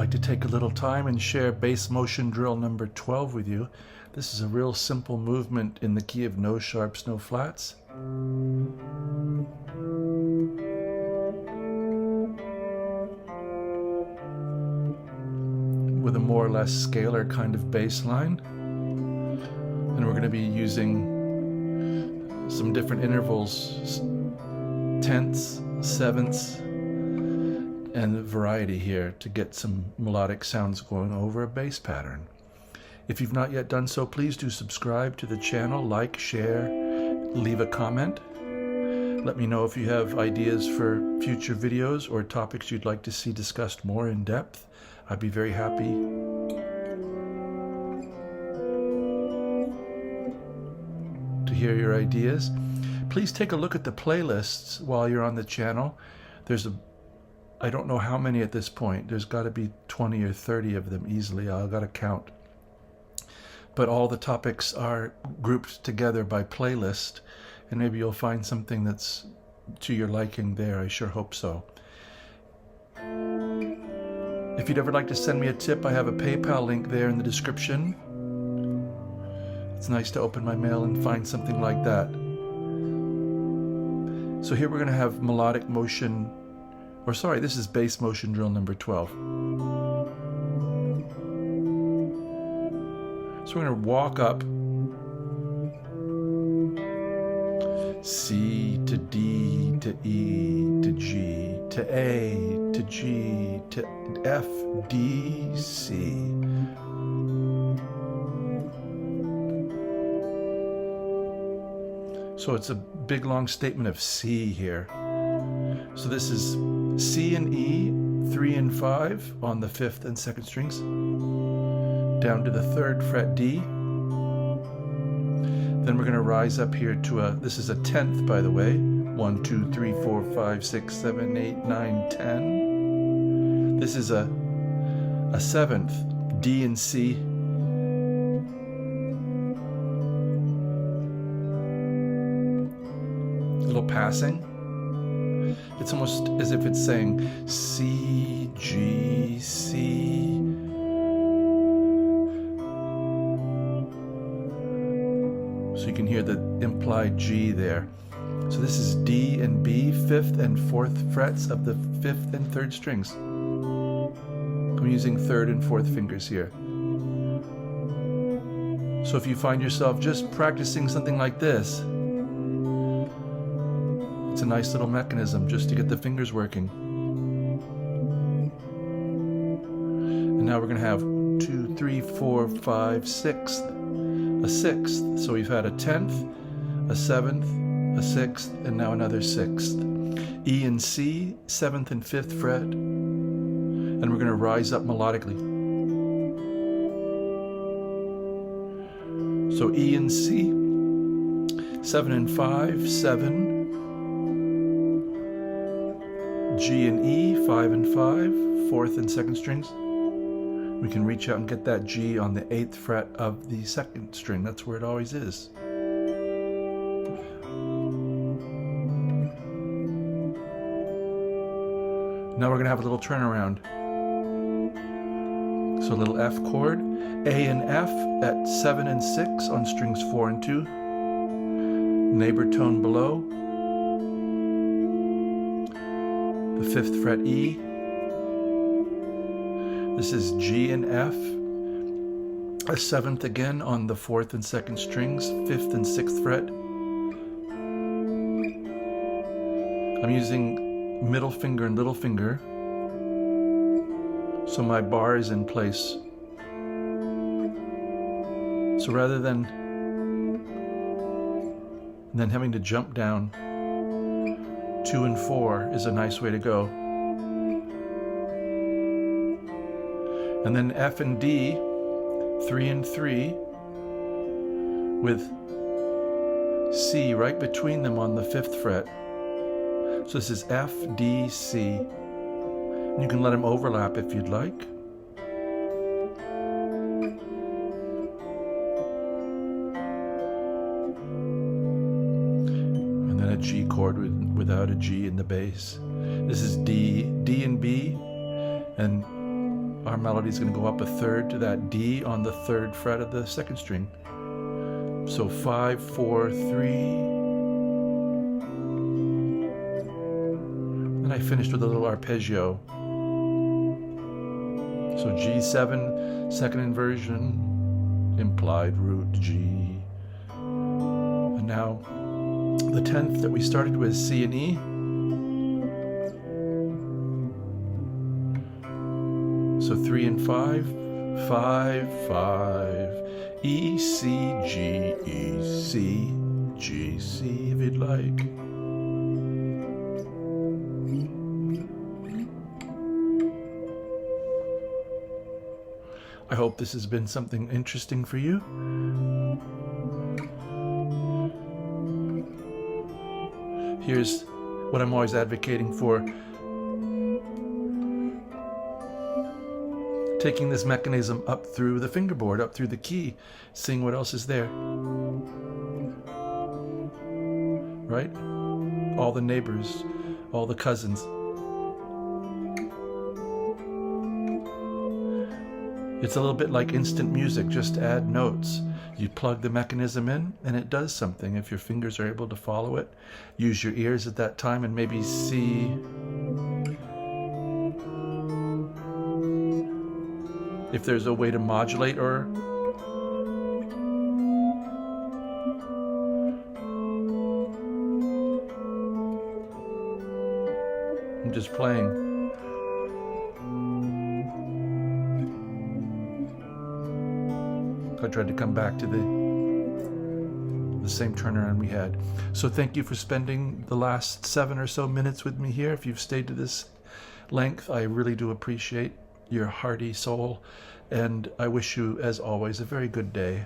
like to take a little time and share bass motion drill number 12 with you. This is a real simple movement in the key of no sharps, no flats. With a more or less scalar kind of bass line. And we're going to be using some different intervals, tenths, sevenths, and variety here to get some melodic sounds going over a bass pattern. If you've not yet done so, please do subscribe to the channel, like, share, leave a comment. Let me know if you have ideas for future videos or topics you'd like to see discussed more in depth. I'd be very happy to hear your ideas. Please take a look at the playlists while you're on the channel. I don't know how many at this point. There's got to be 20 or 30 of them easily. I've got to count. But all the topics are grouped together by playlist, and maybe you'll find something that's to your liking there. I sure hope so. If you'd ever like to send me a tip, I have a PayPal link there in the description. It's nice to open my mail and find something like that. So here we're going to have melodic motion, or sorry, this is bass motion drill number 12. So we're going to walk up C to D to E to G to A to G to F, D, C. So it's a big long statement of C here. So this is C and E, 3 and 5 on the 5th and 2nd strings, down to the 3rd fret D. Then we're going to rise up here to this is a 10th, by the way. 1, 2, 3, 4, 5, 6, 7, 8, 9, 10. This is a 7th, D and C. Passing. It's almost as if it's saying C, G, C. So you can hear the implied G there. So this is D and B, 5th and 4th frets of the 5th and 3rd strings. I'm using 3rd and 4th fingers here. So if you find yourself just practicing something like this, it's a nice little mechanism just to get the fingers working. And now we're going to have 2, 3, 4, 5, 6th, a 6th. So we've had a 10th, a 7th, a 6th, and now another 6th. E and C, 7th and 5th fret. And we're going to rise up melodically. So E and C, 7 and 5, 7. G and E, 5 and 5, 4th and 2nd strings. We can reach out and get that G on the 8th fret of the 2nd string. That's where it always is. Now we're going to have a little turnaround. So a little F chord, A and F at 7 and 6 on strings 4 and 2. Neighbor tone below. The 5th fret E. This is G and F, a 7th again on the 4th and 2nd strings, 5th and 6th fret. I'm using middle finger and little finger, so my bar is in place. So rather than having to jump down, 2 and 4 is a nice way to go. And then F and D, 3 and 3, with C right between them on the 5th fret. So this is F, D, C. And you can let them overlap if you'd like. And then a G chord without a G in the bass. This is D, D and B, and our melody is going to go up a third to that D on the 3rd fret of the 2nd string. So 5, 4, 3. And I finished with a little arpeggio. So G7, 2nd inversion, implied root G. And now the 10th that we started with, C and E. So 3 and 5, 5, 5, E, C, G, E, C, G, C, if you'd like. I hope this has been something interesting for you. Here's what I'm always advocating for. Taking this mechanism up through the fingerboard, up through the key, seeing what else is there. Right? All the neighbors, all the cousins. It's a little bit like instant music, just add notes. You plug the mechanism in and it does something. If your fingers are able to follow it, use your ears at that time and maybe see if there's a way to modulate or I'm just playing. I tried to come back to the same turnaround we had. So thank you for spending the last 7 or so minutes with me here. If you've stayed to this length, I really do appreciate your hearty soul, and I wish you, as always, a very good day.